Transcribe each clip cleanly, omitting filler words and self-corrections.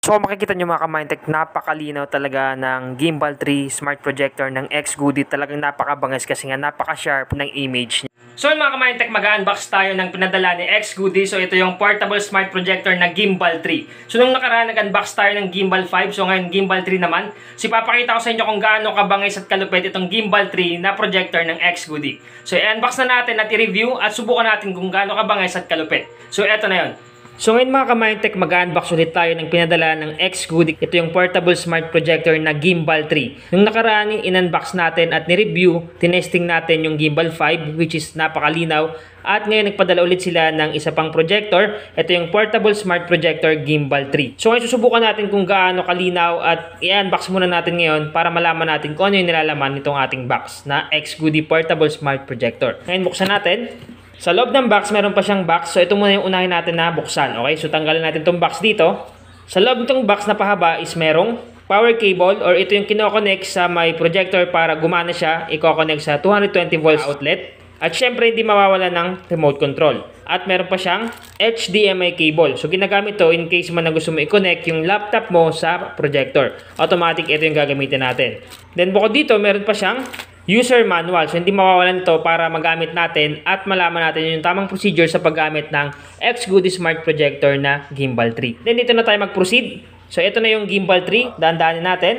So kung makikita nyo mga ka-Mindtech, napakalinaw talaga ng Gimbal 3 Smart Projector ng X-Goody. Talagang napakabangis kasi nga napaka-sharp ng image niya. So mga ka-Mindtech, mag-unbox tayo ng pinadala ni X-Goody. So ito yung portable smart projector na Gimbal 3. So nung nakaraan nag-unbox tayo ng Gimbal 5. So ngayon Gimbal 3 naman. So ipapakita ko sa inyo kung gaano kabangis at kalupit itong Gimbal 3 na projector ng X-Goody. So i-unbox na natin at i-review at subukan natin kung gaano kabangis at kalupit. So eto na yun. So ngayon mga ka-Mindtech, mag-unbox ulit tayo ng pinadala ng X-Goody. Ito yung portable smart projector na Gimbal 3. Nung nakaraan, in-unbox natin at ni-review, tinesting natin yung Gimbal 5 which is napakalinaw. At ngayon nagpadala ulit sila ng isa pang projector. Ito yung portable smart projector Gimbal 3. So ngayon susubukan natin kung gaano kalinaw at i-unbox muna natin ngayon para malaman natin kung ano yung nilalaman nitong ating box na X-Goody portable smart projector. Ngayon buksan natin. Sa loob ng box, meron pa siyang box. So, ito muna yung unahin natin na buksan. Okay? So, tanggalin natin itong box dito. Sa loob nitong box na pahaba is merong power cable or ito yung kinoconnect sa may projector para gumana siya. I-connect sa 220 volts outlet. At syempre, hindi mawawala ng remote control. At meron pa siyang HDMI cable. So, ginagamit to in case man na gusto mo i-connect yung laptop mo sa projector. Automatic, ito yung gagamitin natin. Then, bukod dito, meron pa siyang user manual. So, hindi mawawalan ito para magamit natin at malaman natin yung tamang procedure sa paggamit ng X-Goody Smart Projector na Gimbal 3. Then, dito na tayo mag-proceed. So, ito na yung Gimbal 3. Dahan-dahanin natin.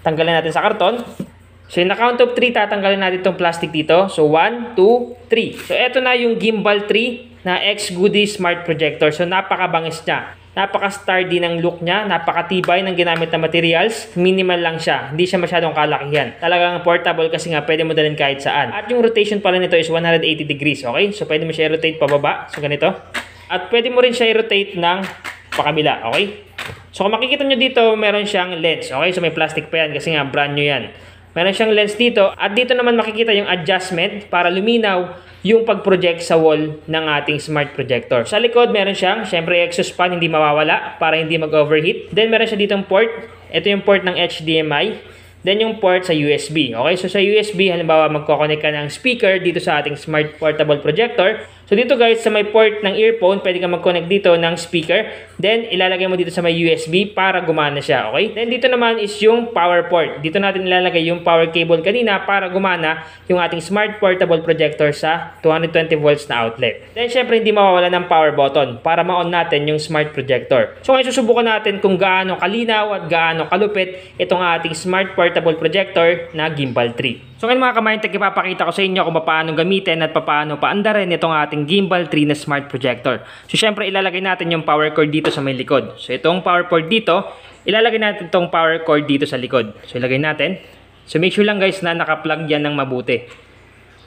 Tanggalin natin sa karton. So, in the count of 3, tatanggalin natin itong plastic dito. So, 1, 2, 3. So, ito na yung Gimbal 3 na X-Goody Smart Projector. So, napakabangis niya. Napaka-sturdy ng look niya, napakatibay ng ginamit na materials, minimal lang siya, hindi siya masyadong kalakihan. Talagang portable kasi nga pwede mo dalhin kahit saan. At yung rotation pala nito is 180 degrees, okay? So pwede mo siya i-rotate pababa, so ganito. At pwede mo rin siya i-rotate ng pakabila, okay? So kung makikita nyo dito, meron siyang lens, okay? So may plastic pa yan kasi nga brand new yan. Meron siyang lens dito at dito naman makikita yung adjustment para luminaw yung pag-project sa wall ng ating smart projector. Sa likod meron siyang, syempre exhaust fan hindi mawawala para hindi mag-overheat. Then meron siya ditong port. Ito yung port ng HDMI. Then yung port sa USB. Okay, so sa USB halimbawa magko-connect ka ng speaker dito sa ating smart portable projector. So dito guys, sa may port ng earphone, pwede ka mag-connect dito ng speaker. Then ilalagay mo dito sa may USB para gumana siya, okay? Then dito naman is yung power port. Dito natin ilalagay yung power cable kanina para gumana yung ating smart portable projector sa 220 volts na outlet. Then syempre hindi mawawala ng power button para ma-on natin yung smart projector. So ngayon susubukan natin kung gaano kalinaw at gaano kalupit itong ating smart portable projector na Gimbal 3. So ngayon mga ka-Mindtech, ipapakita ko sa inyo kung paano gamitin at paano paandarin itong ating Gimbal 3 na smart projector. So syempre ilalagay natin yung power cord dito sa may likod. So itong power cord dito, ilalagay natin itong power cord dito sa likod. So ilagay natin. So make sure lang guys na naka-plug yan ng mabuti.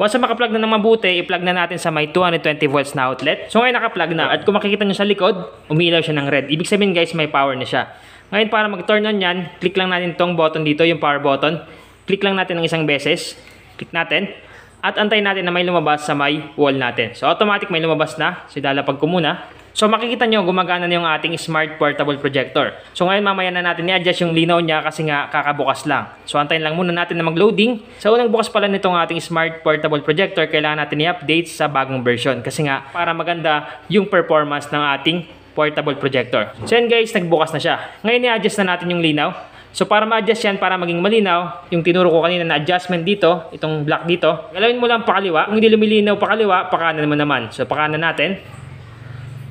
Once na maka-plug na ng mabuti, i-plug na natin sa may 220 volts na outlet. So ngayon naka-plug na at kung makikita nyo sa likod, umilaw siya ng red. Ibig sabihin guys, may power na siya. Ngayon para mag-turn on yan, click lang natin itong button dito, yung power button. Click lang natin ng isang beses. Click natin. At antayin natin na may lumabas sa may wall natin. So automatic may lumabas na. So ilalapag ko muna. So makikita nyo gumagana na yung ating smart portable projector. So ngayon mamaya na natin i-adjust yung linaw niya kasi nga kakabukas lang. So antayin lang muna natin na mag-loading. Sa unang bukas pala nitong ating smart portable projector, kailangan natin i-update sa bagong version. Kasi nga para maganda yung performance ng ating portable projector. So yan guys, nagbukas na siya. Ngayon i-adjust na natin yung linaw. So para ma-adjust yan, para maging malinaw, yung tinuro ko kanina na adjustment dito, itong block dito, galawin mo lang pakaliwa. Kung hindi lumilinaw pakaliwa, pakanan mo naman. So pakanan natin.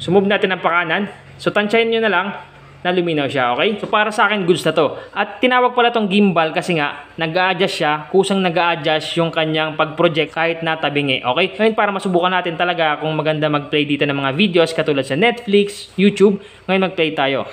So move natin ang pakanan. So tansyahin nyo na lang na luminaw siya, okay? So para sa akin, goods na to. At tinawag pala tong gimbal kasi nga, nag-a-adjust siya, kusang nag-a-adjust yung kanyang pag-project kahit natabingi, okay? Ngayon para masubukan natin talaga kung maganda mag-play dito ng mga videos katulad sa Netflix, YouTube, ngayon mag-play tayo.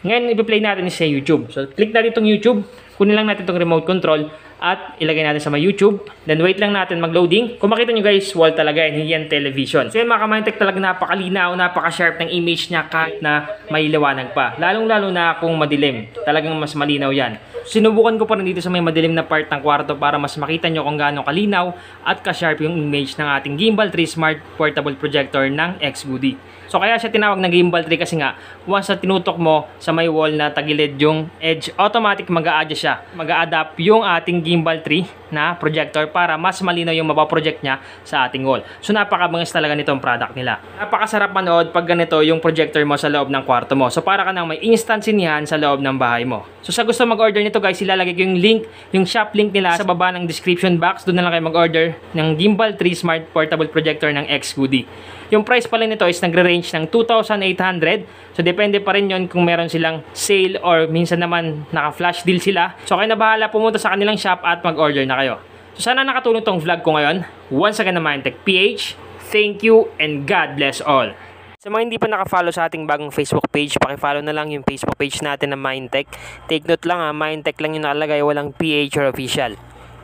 Ngayon, i-play natin sa YouTube. So, click natin itong YouTube. Kunin lang natin itong remote control at ilagay natin sa may YouTube. Then, wait lang natin mag-loading. Kung makita nyo guys, wall talaga yan. Hindi yan television. So, yun mga ka-Mindtech, talaga napakalinaw, napaka-sharp ng image niya kahit na may liwanag pa. Lalong-lalo na kung madilim. Talagang mas malinaw yan. Sinubukan ko pa rin dito sa may madilim na part ng kwarto para mas makita nyo kung gaano kalinaw at ka-sharp yung image ng ating Gimbal 3 Smart Portable Projector ng XGoody. So kaya siya tinawag na Gimbal 3 kasi nga once na tinutok mo sa may wall na tagilid yung edge, automatic mag-a-adjust siya. Mag-a-adapt yung ating Gimbal 3 na projector para mas malinaw yung mapaproject niya sa ating wall. So napakabangis talaga nitong product nila. Napakasarap manood pag ganito yung projector mo sa loob ng kwarto mo. So para ka nang may instant sinihan sa loob ng bahay mo. So sa gusto mag-order nito guys, ilalagay ko yung link, yung shop link nila sa baba ng description box. Doon na lang kayo mag-order ng Gimbal 3 Smart Portable Projector ng XGoody. Yung price pala nito is nagre-range ng 2,800. So depende pa rin yon kung meron silang sale or minsan naman naka-flash deal sila. So kayo na bahala pumunta sa kanilang shop at mag-order na kayo. So sana nakatulong tong vlog ko ngayon. Once again na Mindtech PH, thank you and God bless all. Sa mga hindi pa naka-follow sa ating bagong Facebook page, paki-follow na lang yung Facebook page natin na Mindtech. Take note lang Mindtech lang yung nakalagay, walang PH or official.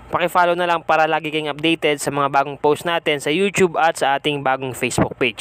Paki-follow na lang para lagi kayong updated sa mga bagong post natin sa YouTube at sa ating bagong Facebook page.